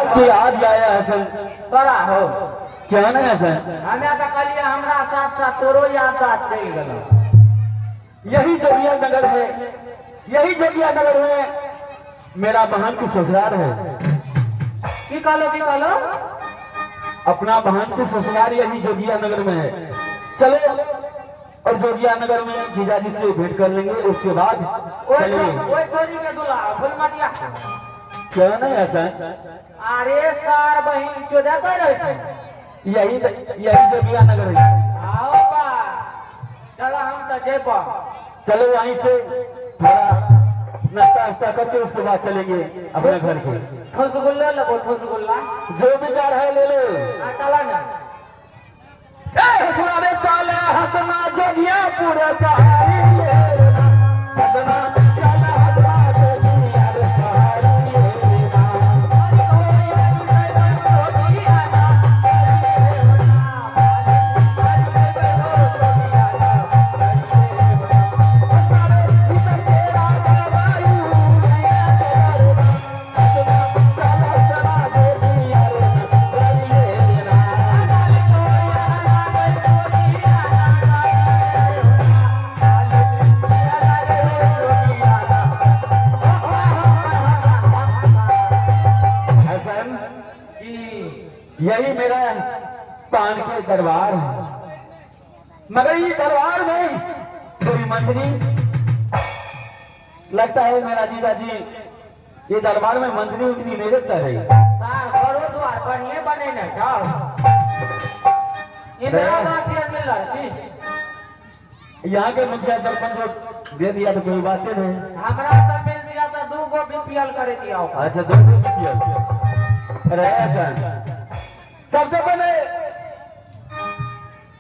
की याद आया हसन तोरा हो क्या नहीं हसन हमें तो कहलिए हमरा साथ साथ तोरो याददाश्त चल गेलो। यही जोगिया नगर है, यही जोगिया नगर में मेरा बहन की ससुराल है। की कहलो अपना बहन की ससुराल यही जोगिया नगर में है। चलो और जोगिया नगर में जीजाजी से भेंट कर लेंगे, उसके बाद चलेंगे। ओए चोरी के दूल्हा भूल मत या क्या नहीं ऐसा अरे सार बहिन चोदा कर रहे थे यही जोगिया नगर है। आओ बा चलो हम तो जेबा। चलो वहीं से थोड़ा नाश्ता वास्ता करके उसके बाद चलेंगे अपने घर के। ठोसगुल्ला लगो ठोसगुल्ला जो विचार है ले लो। चला ना हसना रे चाले हसना जोगिया पूरे सहारी हसना चाले हसना जोगिया रे सहारी यही मेरा पान के दरबार है, मगर ये दरबार में कोई मंत्री लगता है मेरा जीजाजी ये दरबार में मंत्री उतनी नहीं रखता है। सार करो द्वार बढ़िया बने ना जाओ इंदिरा गांधी मिल यहाँ के मुखिया सरपंच दे दिया तो कोई बातें नहीं। हमरा तो मिल दिया तो 2 गो बीपीएल करे दिया। अच्छा 2 गो बीपीएल अरे ऐसा सबसे पहले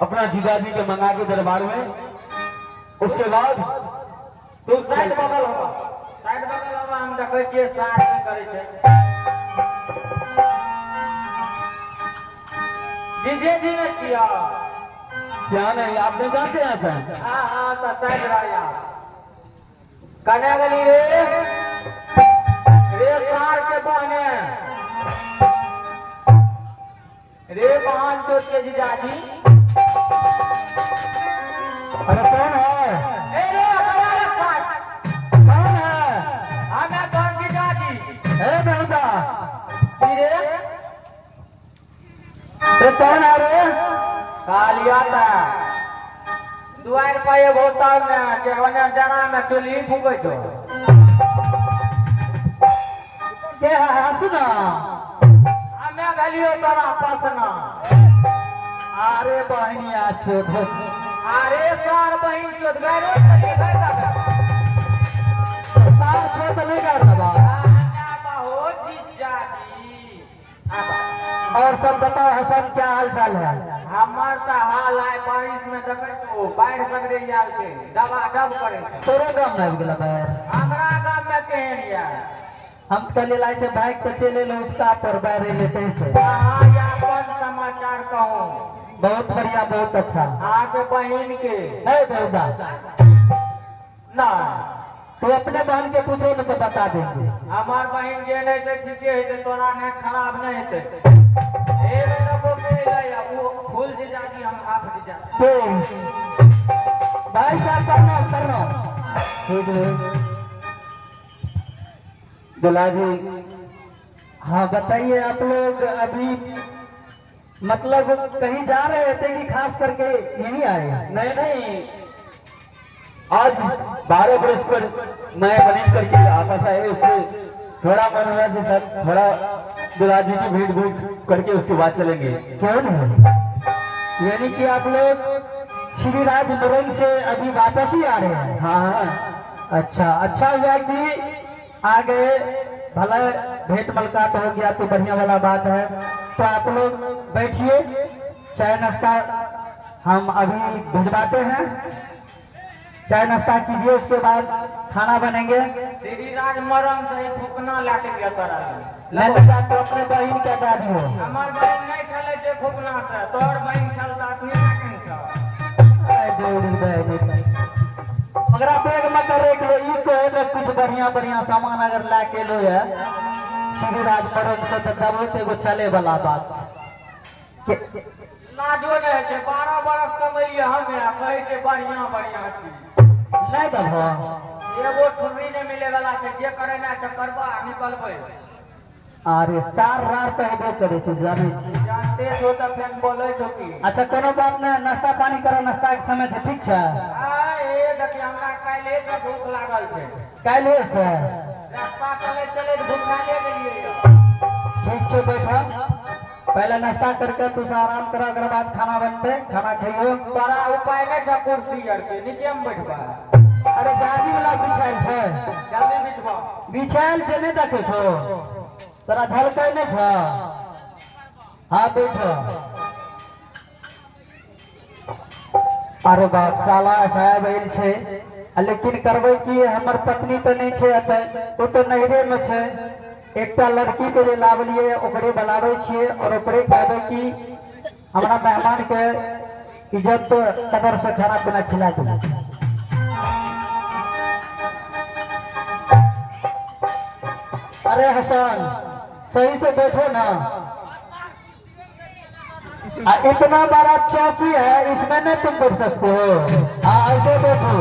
अपना जीजाजी के मंगा के दरबार में, उसके बाद तू साइड बगल होगा हम देखे छियै सार की करे छे। डीजे जी ने छिया क्या नहीं आपने जानते हैं सर। हां तो साइड रहा कने गली रे सार के बहने रे बहन तो के जीजाजी। अरे कौन है? ए रे हमारा कौन है? हमें कौन जीजाजी ए बेटा रे ये कौन है रे? कालिया था दुआर पर ये होता में के ओने डरा में चुली फूके छो के हसना हमें गलियो तोरा पसना। अरे बहनिया चोद अरे सार बहिन चोद गरो चली गई सार छोड़ नहीं करना बा। हो जीजाजी और सब बताओ हसन क्या हाल चाल है? हमर तो हाल है बारिश में देखे तो बाढ़ सगरे आल के दबा डब करे। तोरो गांव में गेला बैर हमरा गांव में केहन यार हम कल लाए छे बाइक तो चले लो उसका पर बैरे लेते से। हां या कौन समाचार कहूं? बहुत बढ़िया बहुत अच्छा। आगे बहन के है बेटा ना तू अपने बहन के पूछो न तो बता देंगे। हमार बहन जे नहीं थे ठीके है तोरा ने खराब नहीं है ए बेटा को के ले वो फूल जीजाजी हम आप जीजाजी तो भाई साहब करना ठीक है दुला जी। हाँ बताइए आप लोग अभी मतलब कहीं जा रहे थे कि खास करके यहीं आए? नहीं आज 12 बरस पर मैं गणेश करके आपस आए, उससे थोड़ा मनोरंजन से सर थोड़ा दुला जी की भीड़ भूट करके उसके बाद चलेंगे। क्यों नहीं? यानी कि आप लोग श्री राज मुरंग से अभी वापस ही आ रहे हैं? हाँ अच्छा हुआ कि आ गए, भला भेंट मुलाकात हो गया तो बढ़िया वाला बात है। तो आप लोग बैठिए, चाय नाश्ता हम अभी भिजवाते हैं, चाय नाश्ता कीजिए, उसके बाद खाना बनेंगे। श्री राज मरम से ही फुकना लाके गया तोरा ले बेटा तो अपने बहन के दाद हो। हमार बहन नहीं खेले जे फुकना से तोर बहन खेलता तू ना केन मगर आप एक मत देख लो ई तो है कुछ बढ़िया सामान अगर ला के लो है श्री राज परम से तो दबो एगो चले वाला बात के लाजो नहीं छै 12 बरस कमैलिए हमे आ कहै छै बढ़िया बढ़िया चीज नहीं दबो एगो ठुर्री नहीं मिले वाला छै जे करे ना छै करबा आ निकलबै अरे सार रार तो हेबे करे तू जाने छी जानते हो तो फेन बोलै छौ की अच्छा कोनो बात नहीं नाश्ता पानी करो नाश्ता के समय छै ठीक छै आ ए देखी हमरा काल्हे से भूख लागल छै काल्हे से रास्ता चले चले भूख लागे गेलिए ठीक छै बैठा पहले नाश्ता करके तू से आराम कर अगर बाद खाना बनते खाना खाइयो बड़ा उपाय नहीं था कुर्सी यार के नीचे में बैठबा अरे जाजी वाला बिछायल छै जल्दी बिठबा बिछायल छै नहीं देखे छो तोरा झलकै नहीं छ हाँ बैठ अरे बाप साला ऐसा बैल छै लेकिन करबै की हमर पत्नी तो नहीं छै एतै ओ तो नहिरे में छै एकटा लड़की के जे लावलिए ओकरे बुलावे छिए और ओकरे कहबै कि हमरा मेहमान के इज्जत कदर से खाना पीना खिला दे अरे हसन सही से बैठो ना इतना बड़ा चौकी है इसमें नहीं तुम बैठ सकते हो हाँ ऐसे बैठो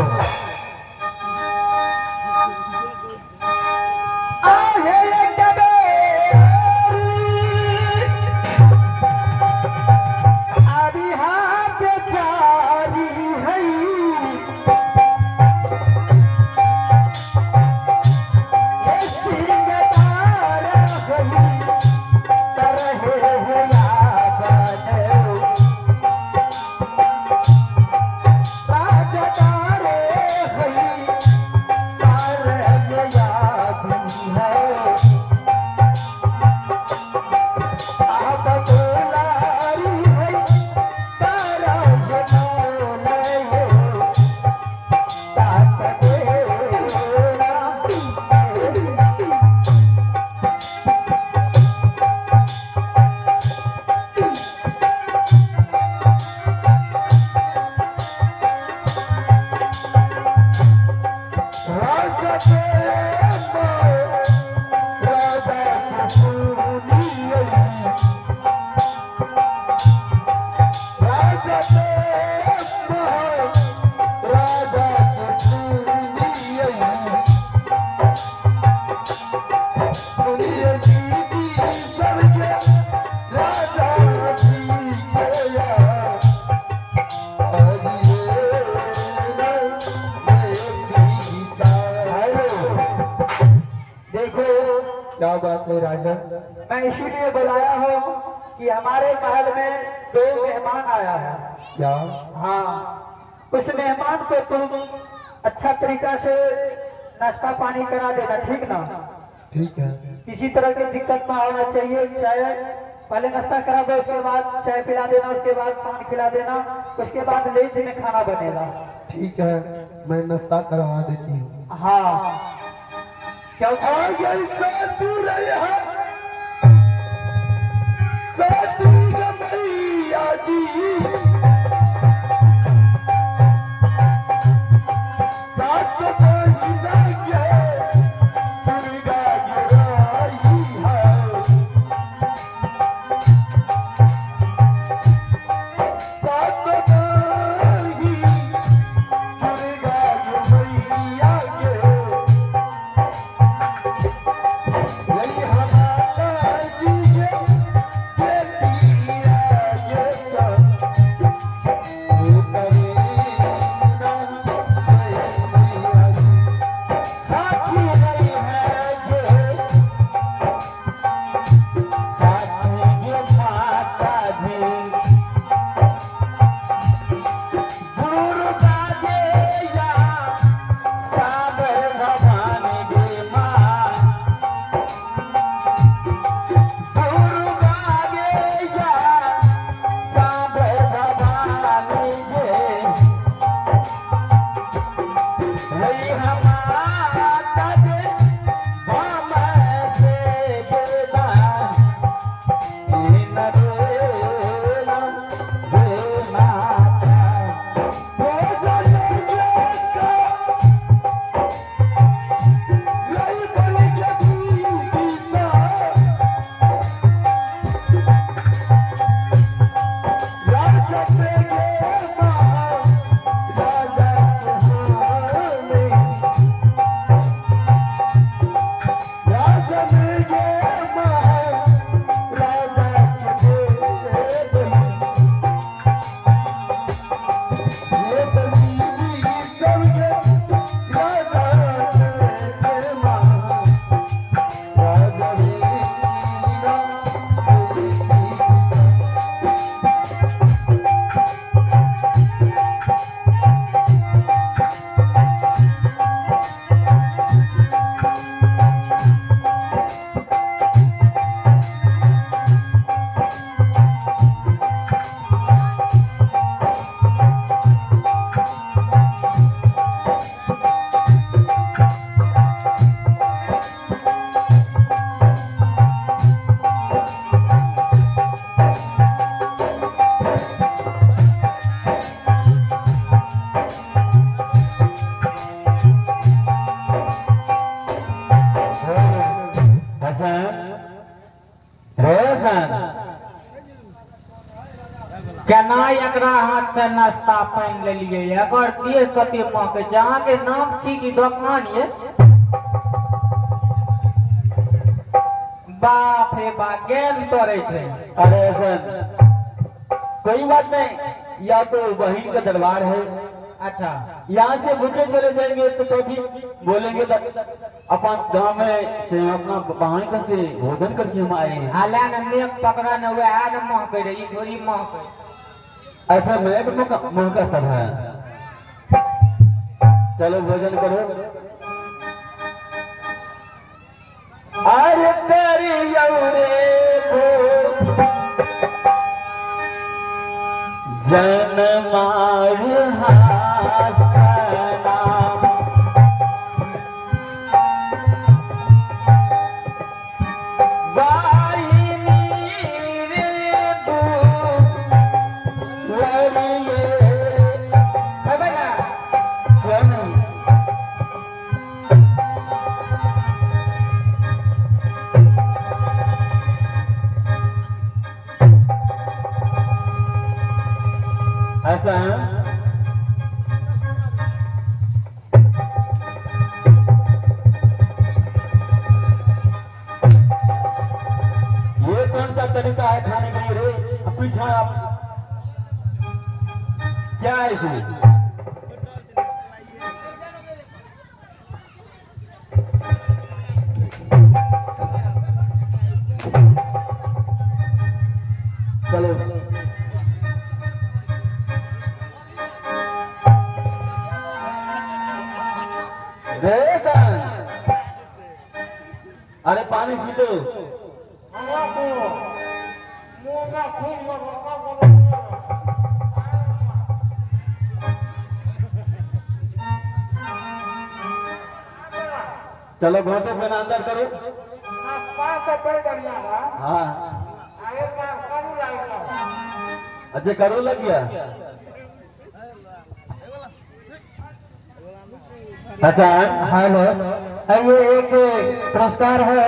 क्या बात है राजा मैं इसीलिए बुलाया हूँ कि हमारे महल में 2 मेहमान आया है क्या हाँ उस मेहमान को तुम अच्छा तरीका से नाश्ता पानी करा देना ठीक ना ठीक है किसी तरह की दिक्कत ना होना चाहिए चाहे पहले नाश्ता करा दो उसके बाद चाय पिला देना उसके बाद पान खिला देना उसके बाद लंच में खाना बनेगा ठीक है मैं नाश्ता करवा देती हूँ हाँ क्या साधु मैया जी सात महीना के दुर्गा जगाई है सात मही दुर्गा मैया के यही हमारा केना एकरा हाथ से नाश्ता पानि लेलियै एकर देह कते महकै छै अहाँ के नाक छी की दोकान ये बाप रे बाप गेम तोड़े छै अरे ऐसा कोई बात नहीं, या तो बहन का दरबार है, अच्छा यहाँ से भूखे चले जाएंगे तो भी बोलेंगे अपन गांव में से अपना बहन से भोजन करके हम आए हैं। हाले न मेघ पकड़ा न हुए आ न महकै रे ई थोड़ी महकै अच्छा मैं भी मुँह करता है। चलो भोजन करो। अरे करियो रे भो जनमार हासना वाहिनी रे तू लड़िए जन ऐसा है। ये कौन सा तरीका है खाने के लिए रे? अब पीछा आप क्या है इसमें? चलो अरे पानी पी दो। चलो घोटे पे अंदर करो। हाँ अच्छा करो लग गया। अच्छा हेलो, ये एक पुरस्कार है,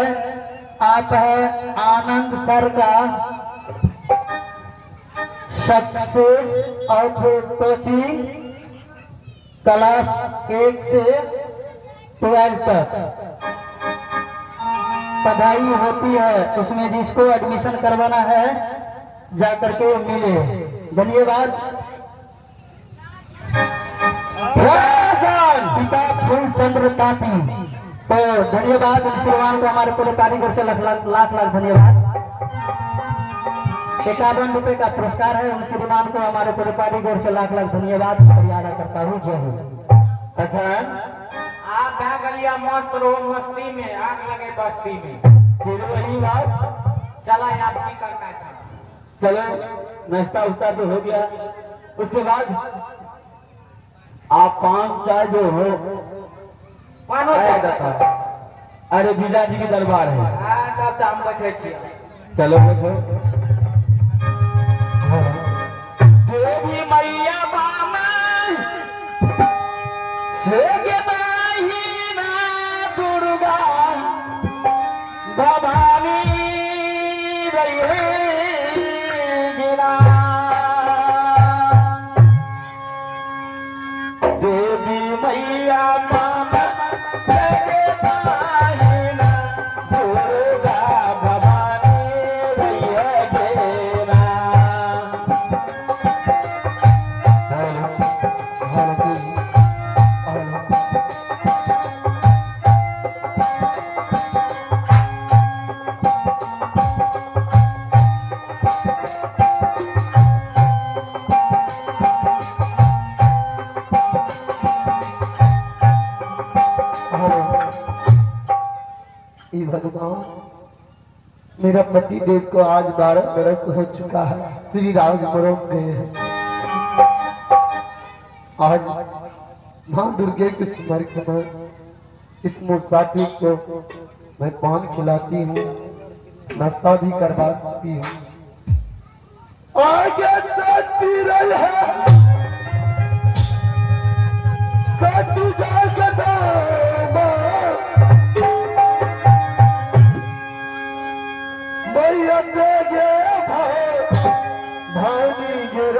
आप है आनंद सर का सक्सेस ऑफ कोचिंग क्लास 1 से 12 तक पढ़ाई होती है, उसमें जिसको एडमिशन करवाना है जाकर के मिले। धन्यवाद। पिता फूलचंद्र तापी, तो धन्यवाद श्रीमान को, हमारे पूरे कारीगर से लाख लाख धन्यवाद। 51 रुपए का पुरस्कार है, उन श्रीमान को हमारे पूरे कारीगर से लाख लाख धन्यवाद शुक्रिया अदा करता हूँ। जय हो। अच्छा आप भै गलिया मस्त रहो मस्ती में, आग लगे बस्ती में। फिर वही बात। चला आप की करना है? चलो नाश्ता उस्ता तो हो गया, उसके बाद आप 5 चाय जो हो पानो था। अरे जीजा जी की दरबार है। तब तो हम बैठे छी। चलो बैठो। देवी मैया बामा से दुर्गा भवानी गिरा देवी मैया बामा दुर्गा भवानी गिरा। भगवान, मेरा पति देव को आज 12 बरस हो चुका है, श्री राज मरोग गए हैं। आज मां दुर्गे के स्मरण में इस मुसाफिर को मैं पान खिलाती हूँ, नाश्ता भी करवा चुकी हूँ। आगे साथ पी रही है साथी जागदा भानी गिर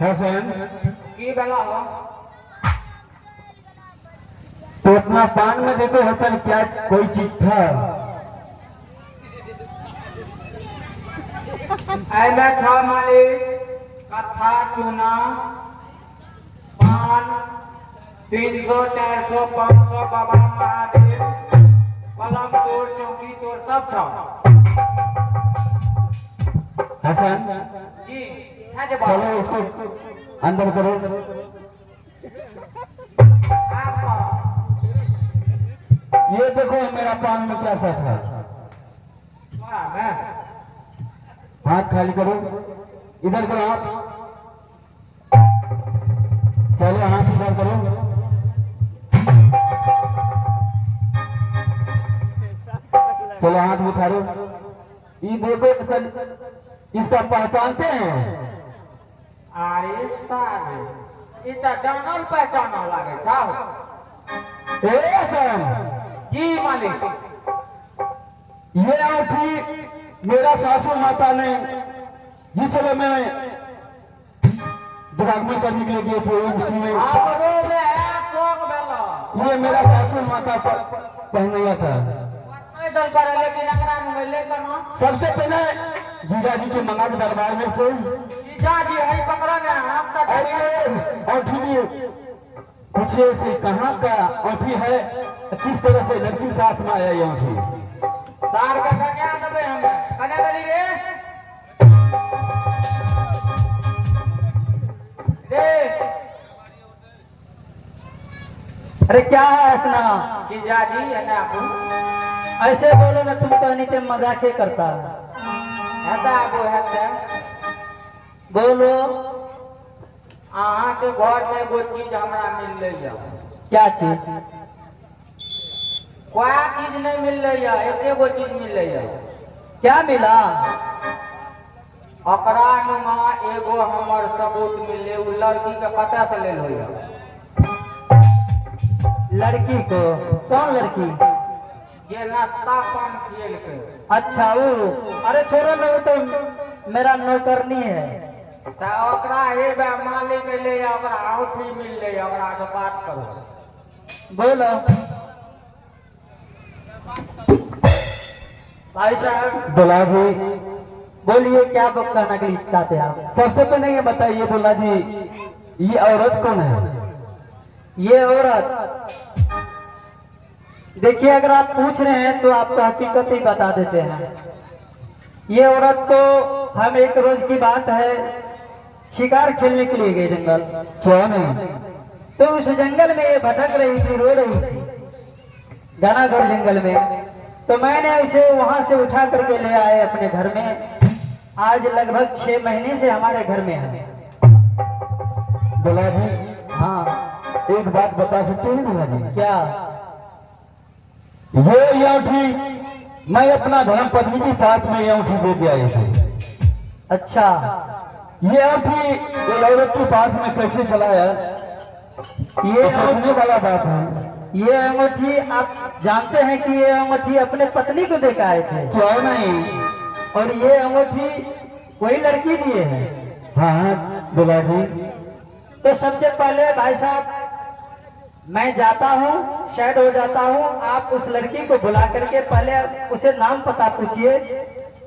हसन की बेला हो तो अपना पान में देखो हसन क्या कोई चीज था। ऐमे था मालिक कथा चूना पान 300 400 500 बाबा महादेव पलंग तोड़ चौकी तोड़ सब था। हसन जी है जे चलो बाबा इसको अंदर करो। आपका ये देखो मेरा पान में क्या सा था। थोड़ा मैं हाथ खाली करो, इधर करो हाथ। चलो हाथ इधर करो। चलो हाथ उठारो। ये देखो सर, इसका पहचानते हैं? अरे सारे इतना जानल पहचानल लागे था। ए सर, जी मालिक ये अंगूठी मेरा सासू माता ने जिस समय मैं दुरागमन करने के लिए गए थे उसी में आप रोबे है शौक बेला ये मेरा सासू माता पहनाया था। नहीं दल करे लेकिन अगरा में ले करना सबसे पहले जीजा जी के मंगा के दरबार में से जीजा जी है पकड़ा ने हम तक अरे अंगूठी भी पूछे से कहाँ का अंगूठी है, किस तरह से लड़की के पास में आया ये अंगूठी। सार का कन्या दबे हम कन्या दली रे रे अरे क्या है हसना, जीजा जी है ना आपू ऐसे बोलो ना, तुम तो नीचे मजाक ही करता। ऐसा आपू है बोलो अहाँ के घर में एगो चीज हमरा मिल रही है। क्या चीज? कोई चीज नहीं मिल रही है, एकेगो चीज मिल रही है। क्या मिला? ओकरा नुमा एगो हमर सबूत मिले उ लड़की के कतऽ से लेल होइए। लड़की को? कौन लड़की? ये नाश्ता पान खेल के अच्छा वो, अरे छोड़ो ना, वो तो मेरा नौकरनी है। ता ओकरा हे बे मालिक ले ओकरा औठी मिल ले ओकरा से बात करो। बोलो भाई साहब दुल्हा जी, बोलिए क्या कहना के लिए चाहते हैं आप? सबसे पहले ये बताइए दुल्हा जी, ये औरत कौन है? ये औरत देखिए, अगर आप पूछ रहे हैं तो आपको हकीकत ही बता देते हैं। ये औरत तो हम एक रोज की बात है, शिकार खेलने के लिए गए जंगल। क्या नहीं? तो उस जंगल में ये भटक रही थी, रो रही थी, घनाघोर जंगल में। तो मैंने उसे वहां से उठा करके ले आए अपने घर में। आज लगभग 6 महीने से हमारे घर में है। दुल्हा जी, हाँ एक बात बता सकते हैं दुल्हा जी? क्या? ये अंगूठी मैं अपना धर्म पत्नी के पास में ये अंगूठी दे दिया थे। अच्छा, ये अंगूठी ये औरत के पास में कैसे चला है, ये सोचने वाला बात है। ये अंगूठी आप जानते हैं कि ये अंगूठी अपने पत्नी को दे के आए थे? क्यों नहीं? और ये अंगूठी कोई लड़की दिए है? हाँ दुल्हा जी। तो सबसे पहले भाई साहब मैं जाता हूँ, शायद हो जाता हूँ, आप उस लड़की को बुला करके पहले उसे नाम पता पूछिए,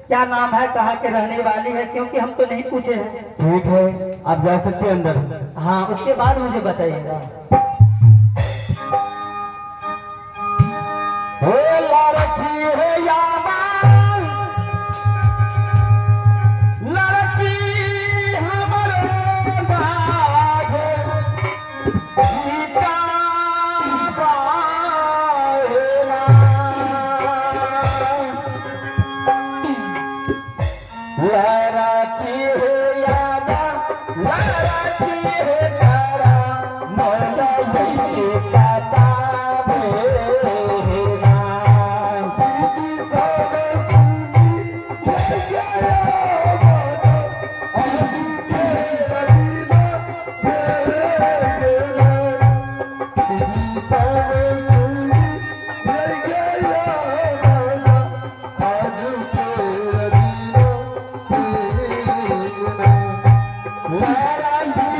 क्या नाम है, कहाँ के रहने वाली है, क्योंकि हम तो नहीं पूछे हैं। ठीक है, आप जा सकते हैं अंदर। हाँ, उसके बाद मुझे बताइएगा। लड़की है यामान, लड़की हमारे बाजे, सीता बाहेला। लड़की है यामान, लड़की है तारा, मोला यही पता Let us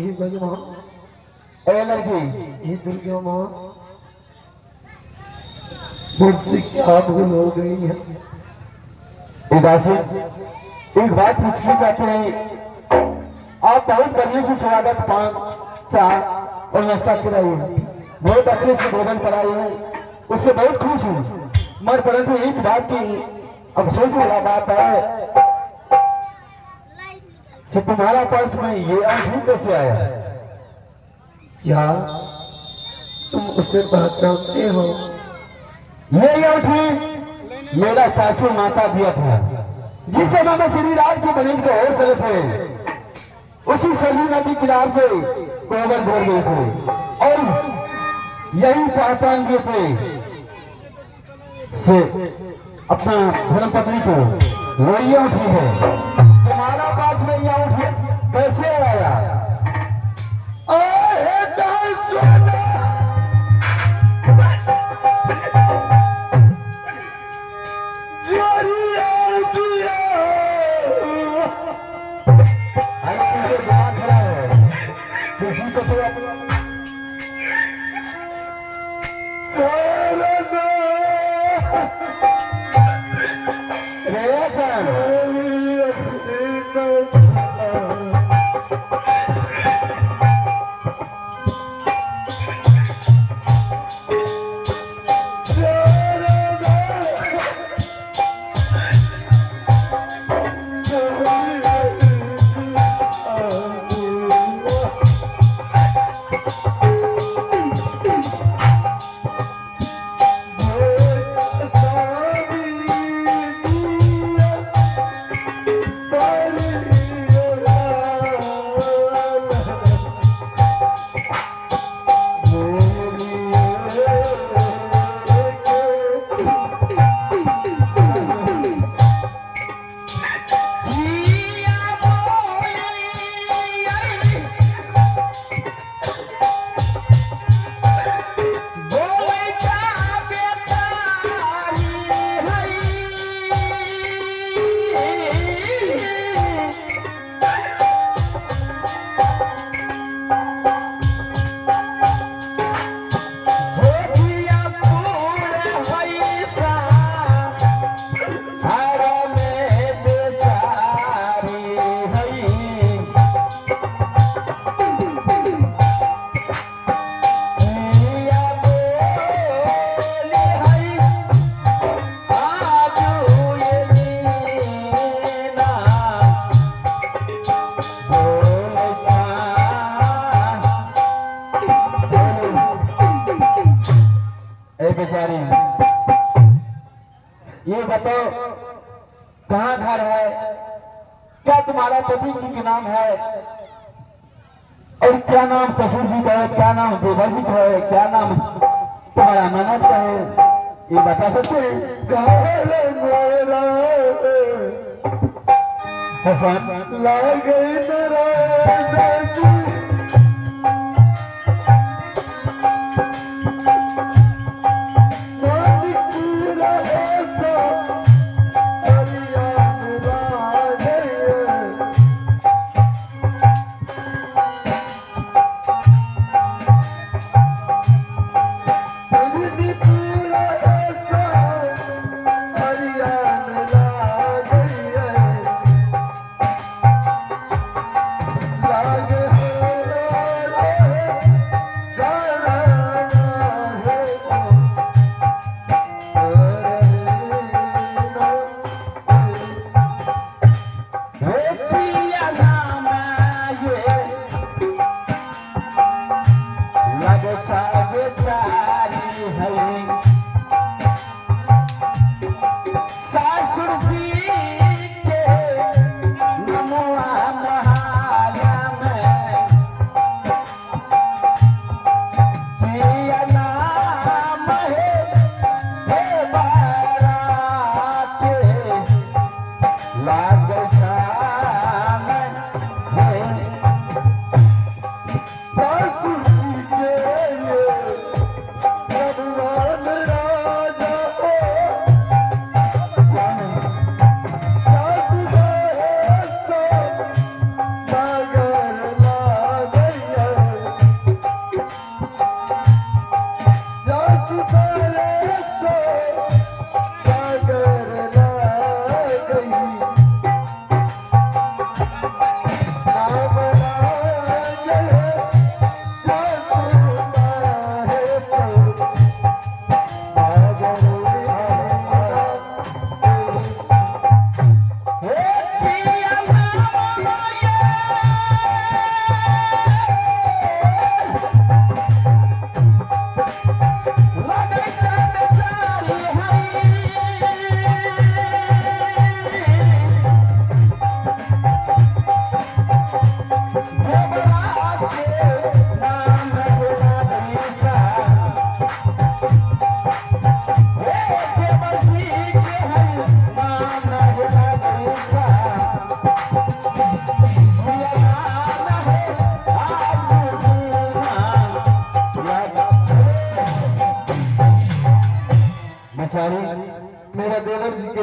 हे भगवान, ए लड़की, हे दुर्गा माँ, मुझसे क्या भूल हो गई है? उदासी, एक बात पूछनी चाहते हैं। आप बहुत बढ़िया से स्वागत, पान, चाय और नाश्ता कराई है, बहुत अच्छे से भोजन कराई है, उससे बहुत खुश हूँ। मगर परंतु एक बात की अफसोस वाला बात है कि तुम्हारा पर्स में ये अंगूठी कैसे आया? क्या तुम उसे पहचानते हो? ये अंगूठी मेरा सासू माता दिया था, जिस समय में श्री राज के बनिज को और चले थे, उसी सरयू नदी किनार से कोबर बोल गए थे और यही पहचान दिए थे से अपना धर्मपत्नी को वही अंगूठी है। तुम्हारा पास में यह अंगूठी कैसे आया? किसी को तो बेचारी, ये बताओ कहाँ घर है, क्या तुम्हारा पति जी का नाम है, और क्या नाम ससुर जी का है, क्या नाम देवर जी का है, क्या नाम तुम्हारा ननद का है, ये बता सकते हैं? हसन लागे लागे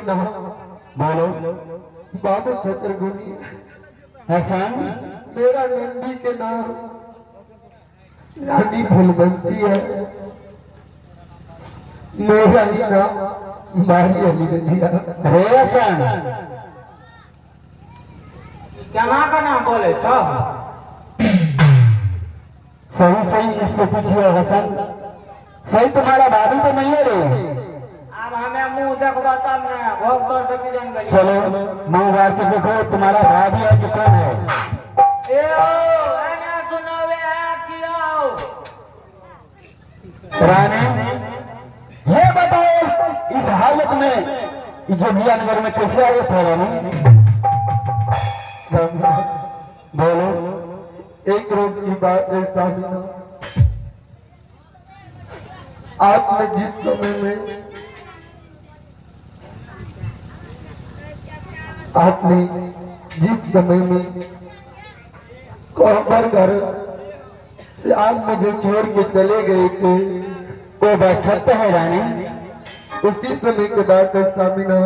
नाम बोलो। बाबू छत्रगुनी। हसन, मेरा नंदी के नाम रानी फूलवंती है। मेरा ही नाम मारी अली रजिया। रे हसन, केना केना बोले छ? सही सही इससे पूछिए हसन, सही तुम्हारा भाभी तो नहीं है रे? अब हमें मुंह देखबा तब ने घोष कर सकी जान गई। चलो मुंह बार के देखो तुम्हारा भाभी है कि कौन है? ए ओ एने सुनावे कियो। रानी, ये बताओ इस हालत में जोगिया नगर में कैसे आए थे रानी? बोलो। एक रोज की बात है सामिना, आपने जिस समय में कोहबर घर से आप मुझे छोड़ के चले गए थे, वो बात सत्य है रानी। उसी समय के बाद है सामिना